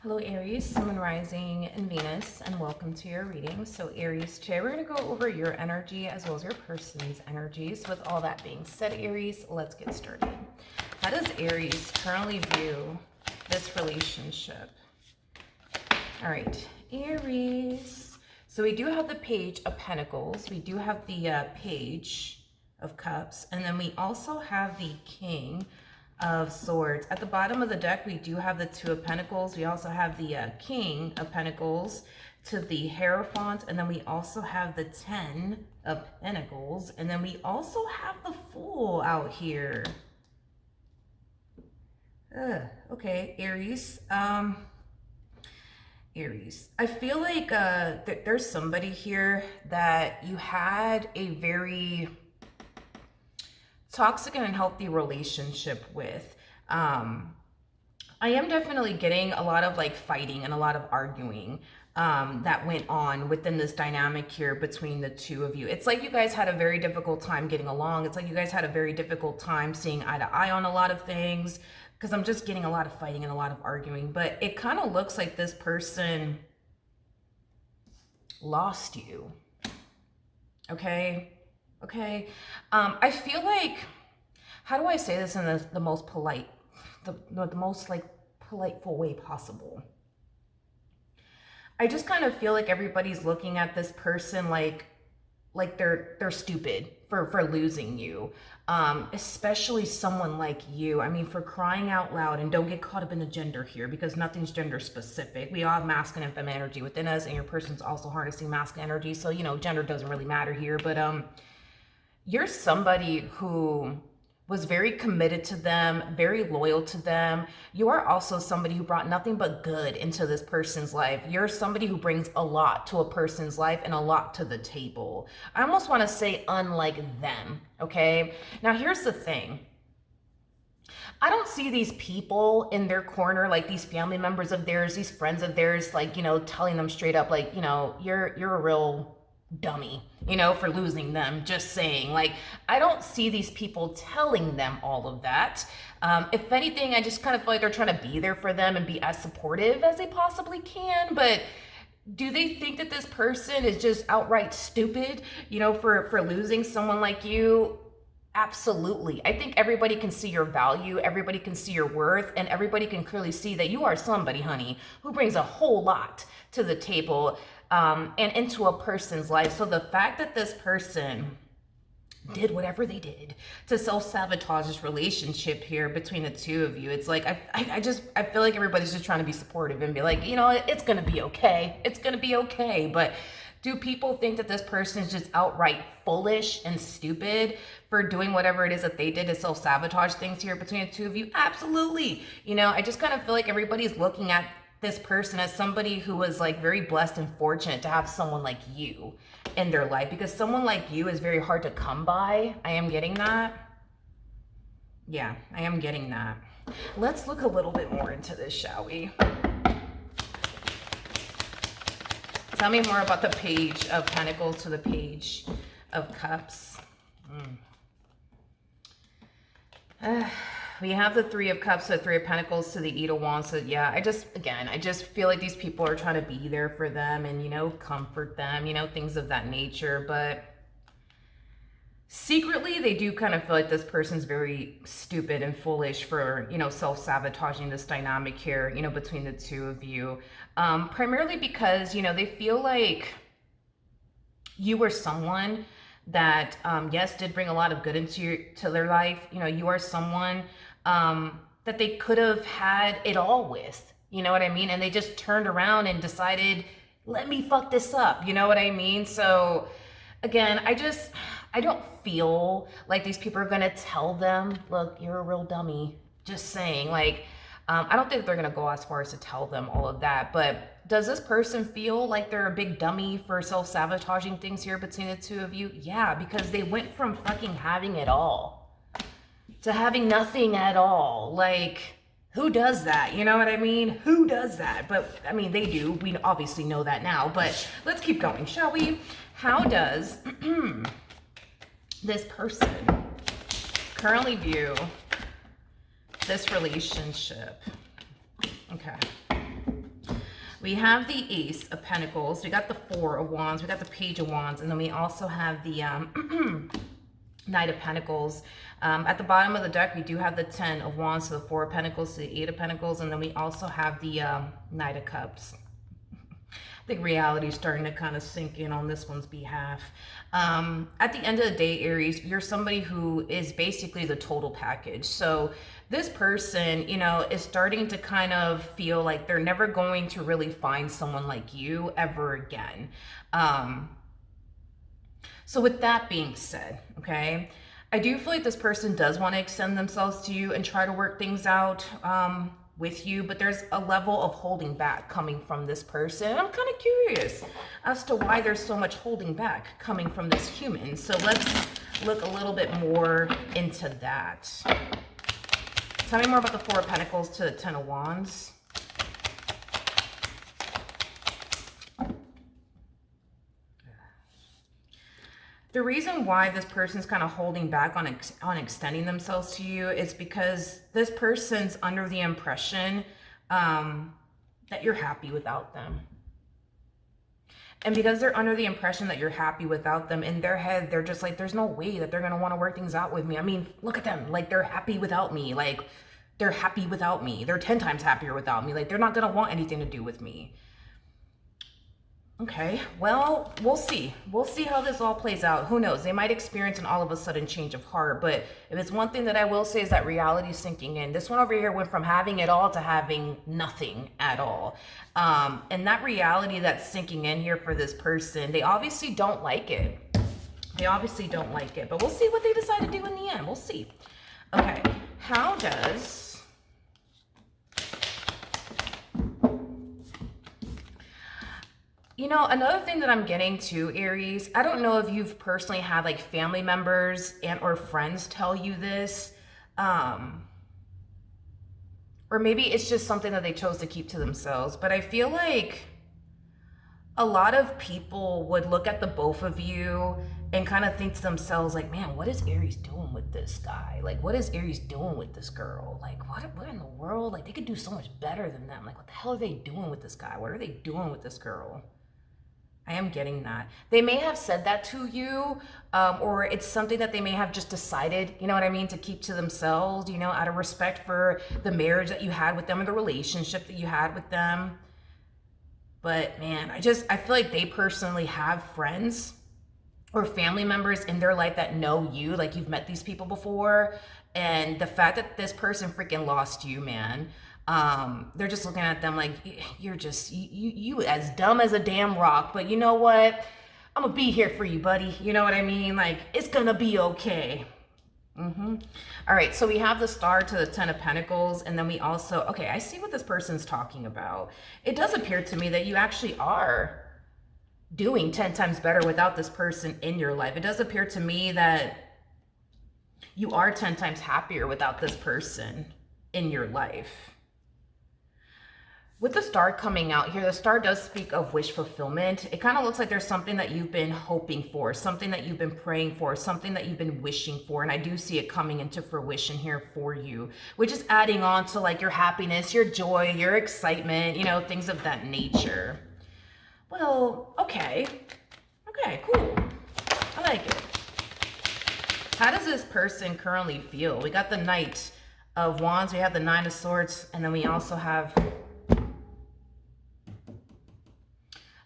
Hello Aries, Sun, Moon, Rising, and Venus, and welcome to your reading. So Aries, today we're going to go over your energy as well as your person's energies. With all that being said, Aries, let's get started. How does Aries currently view this relationship? All right, Aries. So we do have the Page of Pentacles. We do have the Page of Cups. And then we also have the King of Swords. At the bottom of the deck, we do have the Two of Pentacles. We also have the King of Pentacles to the Hierophant. And then we also have the 10 of Pentacles. And then we also have the Fool out here. Okay, Aries. Aries, I feel like there's somebody here that you had a very toxic and unhealthy relationship with. I am definitely getting a lot of like fighting and a lot of arguing that went on within this dynamic here between the two of you. It's like you guys had a very difficult time getting along. It's like you guys had a very difficult time seeing eye to eye on a lot of things, because I'm just getting a lot of fighting and a lot of arguing. But it kind of looks like this person lost you. Okay. I feel like, how do I say this in the most polite, the most like politeful way possible? I just kind of feel like everybody's looking at this person like they're stupid for losing you. Especially someone like you. I mean, for crying out loud, and don't get caught up in the gender here because nothing's gender specific. We all have masculine and feminine energy within us, and your person's also harnessing masculine energy. So, you know, gender doesn't really matter here, but you're somebody who was very committed to them, very loyal to them. You are also somebody who brought nothing but good into this person's life. You're somebody who brings a lot to a person's life and a lot to the table. I almost want to say unlike them, okay? Now, here's the thing. I don't see these people in their corner, like these family members of theirs, these friends of theirs, like, you know, telling them straight up, like, you know, you're a real dummy, you know, for losing them. Just saying, like, I don't see these people telling them all of that. If anything, I just kind of feel like they're trying to be there for them and be as supportive as they possibly can. But do they think that this person is just outright stupid, you know, for losing someone like you? Absolutely. I think everybody can see your value, everybody can see your worth, and everybody can clearly see that you are somebody, honey, who brings a whole lot to the table and into a person's life. So the fact that this person did whatever they did to self-sabotage this relationship here between the two of you, it's like I feel like everybody's just trying to be supportive and be like, you know, it's gonna be okay, it's gonna be okay. But do people think that this person is just outright foolish and stupid for doing whatever it is that they did to self-sabotage things here between the two of you? Absolutely. You know, I just kind of feel like everybody's looking at this person as somebody who was like very blessed and fortunate to have someone like you in their life, because someone like you is very hard to come by. I am getting that. Yeah, I am getting that. Let's look a little bit more into this, shall we? Tell me more about the Page of Pentacles to the Page of Cups. We have the Three of Cups, the Three of Pentacles to the Eight of Wands. So yeah, I just feel like these people are trying to be there for them and, you know, comfort them, you know, things of that nature. But secretly, they do kind of feel like this person's very stupid and foolish for, you know, self-sabotaging this dynamic here, you know, between the two of you. Primarily because, you know, they feel like you were someone that, yes, did bring a lot of good into their life. You know, you are someone that they could have had it all with, you know what I mean? And they just turned around and decided, let me fuck this up, you know what I mean? So again, I don't feel like these people are gonna tell them, look, you're a real dummy. Just saying, like, I don't think they're gonna go as far as to tell them all of that. But does this person feel like they're a big dummy for self-sabotaging things here between the two of you? Yeah, because they went from fucking having it all to having nothing at all. Like, who does that? You know what I mean? Who does that? But I mean, they do. We obviously know that now. But let's keep going, shall we? How does this person currently view this relationship? Okay. We have the Ace of Pentacles, we got the Four of Wands, we got the Page of Wands, and then we also have the Knight of Pentacles. At the bottom of the deck, we do have the 10 of Wands, so the 4 of Pentacles, the 8 of Pentacles, and then we also have the Knight of Cups. I think reality is starting to kind of sink in on this one's behalf. At the end of the day, Aries, you're somebody who is basically the total package. So this person, you know, is starting to kind of feel like they're never going to really find someone like you ever again. So with that being said, okay, I do feel like this person does want to extend themselves to you and try to work things out with you, but there's a level of holding back coming from this person. I'm kind of curious as to why there's so much holding back coming from this human. So let's look a little bit more into that. Tell me more about the Four of Pentacles to the 10 of Wands. The reason why this person's kind of holding back on extending themselves to you is because this person's under the impression that you're happy without them. And because they're under the impression that you're happy without them, in their head, they're just like, there's no way that they're going to want to work things out with me. I mean, look at them. Like, they're happy without me. Like, they're happy without me. They're 10 times happier without me. Like, they're not going to want anything to do with me. Okay, well, we'll see. We'll see how this all plays out. Who knows? They might experience an all of a sudden change of heart. But if it's one thing that I will say is that reality is sinking in. This one over here went from having it all to having nothing at all. And that reality that's sinking in here for this person, they obviously don't like it. They obviously don't like it. But we'll see what they decide to do in the end. We'll see. Okay, how does... You know, another thing that I'm getting to, Aries, I don't know if you've personally had like family members and or friends tell you this, or maybe it's just something that they chose to keep to themselves. But I feel like a lot of people would look at the both of you and kind of think to themselves like, man, what is Aries doing with this guy? Like, what is Aries doing with this girl? Like, what in the world? Like, they could do so much better than them. Like, what the hell are they doing with this guy? What are they doing with this girl? I am getting that. They may have said that to you, or it's something that they may have just decided, you know what I mean, to keep to themselves, you know, out of respect for the marriage that you had with them or the relationship that you had with them. But man, I feel like they personally have friends or family members in their life that know you, like you've met these people before. And the fact that this person freaking lost you, man, they're just looking at them like, you're just, you as dumb as a damn rock, but you know what? I'm gonna be here for you, buddy. You know what I mean? Like, it's gonna be okay. All right, so we have the Star to the 10 of Pentacles, and then we also, okay, I see what this person's talking about. It does appear to me that you actually are doing 10 times better without this person in your life. It does appear to me that you are 10 times happier without this person in your life. With the Star coming out here, the Star does speak of wish fulfillment. It kind of looks like there's something that you've been hoping for, something that you've been praying for, something that you've been wishing for. And I do see it coming into fruition here for you, which is adding on to like your happiness, your joy, your excitement, you know, things of that nature. Well, okay. Okay, cool. I like it. How does this person currently feel? We got the Knight of Wands, we have the Nine of Swords, and then we also have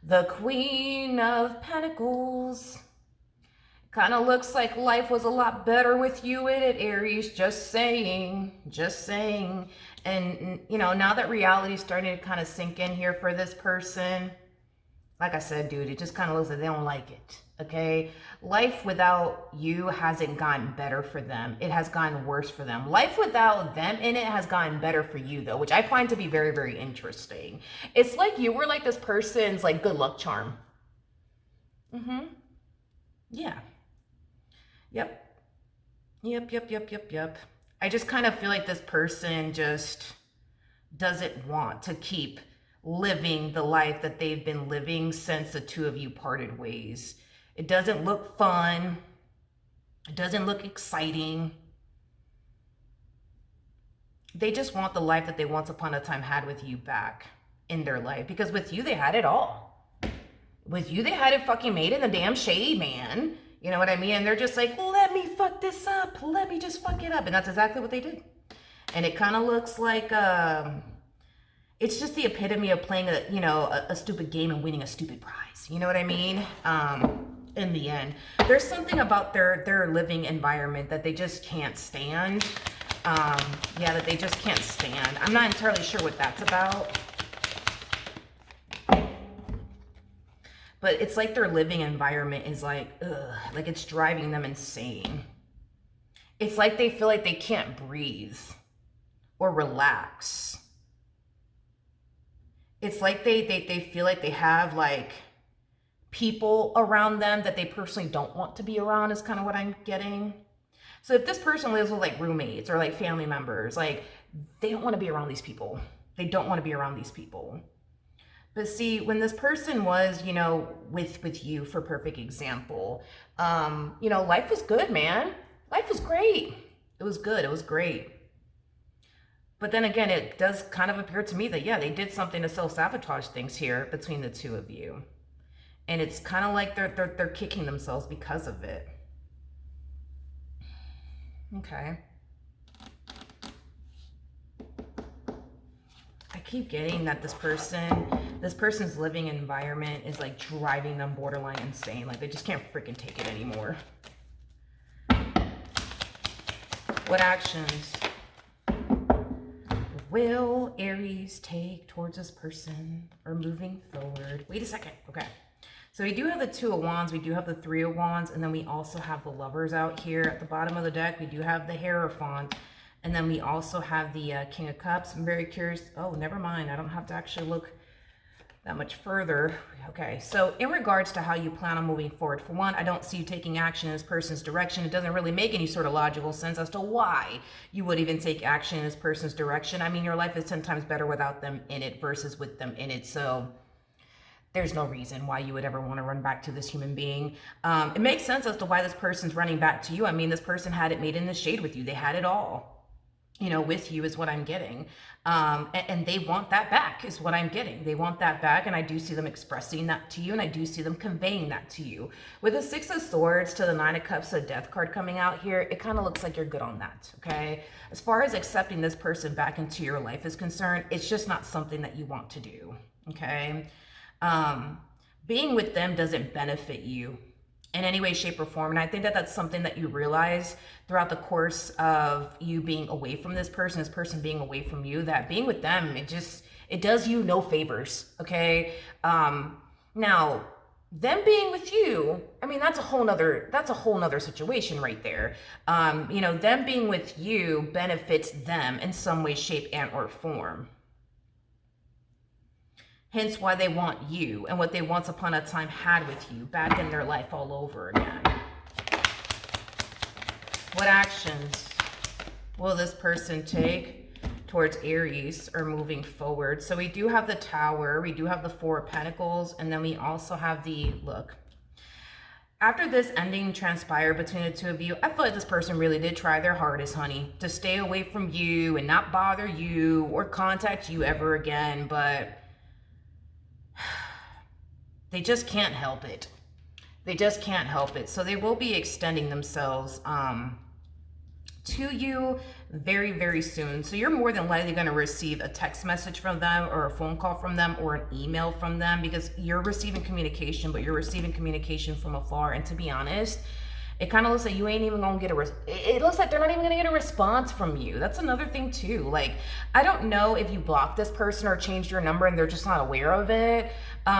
the Queen of Pentacles. Kind of looks like life was a lot better with you in it, Aries. Just saying, just saying. And, you know, now that reality is starting to kind of sink in here for this person, like I said, dude, it just kind of looks like they don't like it, okay? Life without you hasn't gotten better for them. It has gotten worse for them. Life without them in it has gotten better for you, though, which I find to be very, very interesting. It's like you were like this person's like good luck charm. Yeah. Yep. I just kind of feel like this person just doesn't want to keep living the life that they've been living since the two of you parted ways. It doesn't look fun. It doesn't look exciting. They just want the life that they once upon a time had with you back. in their life, because with you, they had it all. With you, they had it fucking made in the damn shade, man. You know what I mean? And they're just like, let me fuck this up. Let me just fuck it up. And that's exactly what they did. And it kind of looks like, it's just the epitome of playing a stupid game and winning a stupid prize. You know what I mean? In the end, there's something about their living environment that they just can't stand. That they just can't stand. I'm not entirely sure what that's about. But it's like their living environment is like, ugh, like it's driving them insane. It's like they feel like they can't breathe or relax. It's like they feel like they have like people around them that they personally don't want to be around, is kind of what I'm getting. So if this person lives with like roommates or like family members, like they don't want to be around these people. They don't want to be around these people. But see, when this person was, with you, for perfect example, life was good, man. Life was great. It was good. It was great. But then again, it does kind of appear to me that, yeah, they did something to self-sabotage things here between the two of you. And it's kind of like they're kicking themselves because of it. Okay. I keep getting that this person's living environment is like driving them borderline insane. Like they just can't freaking take it anymore. What actions will Aries take towards this person or moving forward? Wait a second. Okay. So we do have the Two of Wands, we do have the Three of Wands, and then we also have the Lovers out here at the bottom of the deck. We do have the Hierophant, and then we also have the King of Cups. I'm very curious. Oh, never mind. I don't have to actually look that much further. Okay, so in regards to how you plan on moving forward, for one, I don't see you taking action in this person's direction. It doesn't really make any sort of logical sense as to why you would even take action in this person's direction. I mean, your life is 10 times better without them in it versus with them in it. So there's no reason why you would ever want to run back to this human being. It makes sense as to why this person's running back to you. I mean, this person had it made in the shade with you. They had it all, with you, is what I'm getting. And they want that back, is what I'm getting. They want that back, and I do see them expressing that to you, and I do see them conveying that to you. With the Six of Swords to the Nine of Cups, the Death card coming out here, it kind of looks like you're good on that, okay? As far as accepting this person back into your life is concerned, it's just not something that you want to do, okay? Being with them doesn't benefit you in any way, shape, or form. And I think that that's something that you realize throughout the course of you being away from this person being away from you, that being with them, it does you no favors. Okay. Now them being with you, I mean, that's a whole nother situation right there. Them being with you benefits them in some way, shape, and or form. Hence why they want you and what they once upon a time had with you back in their life all over again. What actions will this person take towards Aries or moving forward? So we do have the Tower, we do have the Four of Pentacles, and then we also have the, look. After this ending transpired between the two of you, I feel like this person really did try their hardest, honey, to stay away from you and not bother you or contact you ever again, but they just can't help it. They just can't help it. So they will be extending themselves to you very, very soon. So you're more than likely going to receive a text message from them or a phone call from them or an email from them, because you're receiving communication, but you're receiving communication from afar. And to be honest, it kind of looks like you ain't even gonna get it looks like they're not even gonna get a response from you. That's another thing too. Like, I don't know if you blocked this person or changed your number and they're just not aware of it,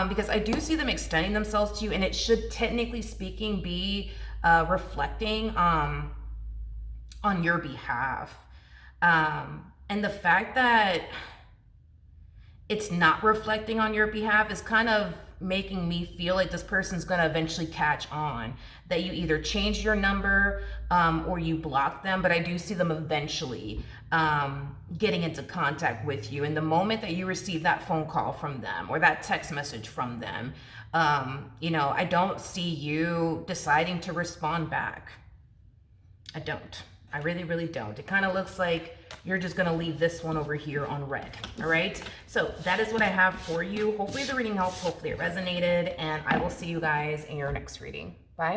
because I do see them extending themselves to you, and it should, technically speaking, be reflecting on your behalf. And the fact that it's not reflecting on your behalf is kind of making me feel like this person's going to eventually catch on that you either changed your number or you blocked them. But I do see them eventually getting into contact with you. And the moment that you receive that phone call from them or that text message from them, I don't see you deciding to respond back. I don't. I really, really don't. It kind of looks like you're just gonna leave this one over here on red. All right, so that is what I have for you. Hopefully the reading helped, hopefully it resonated, and I will see you guys in your next reading. Bye.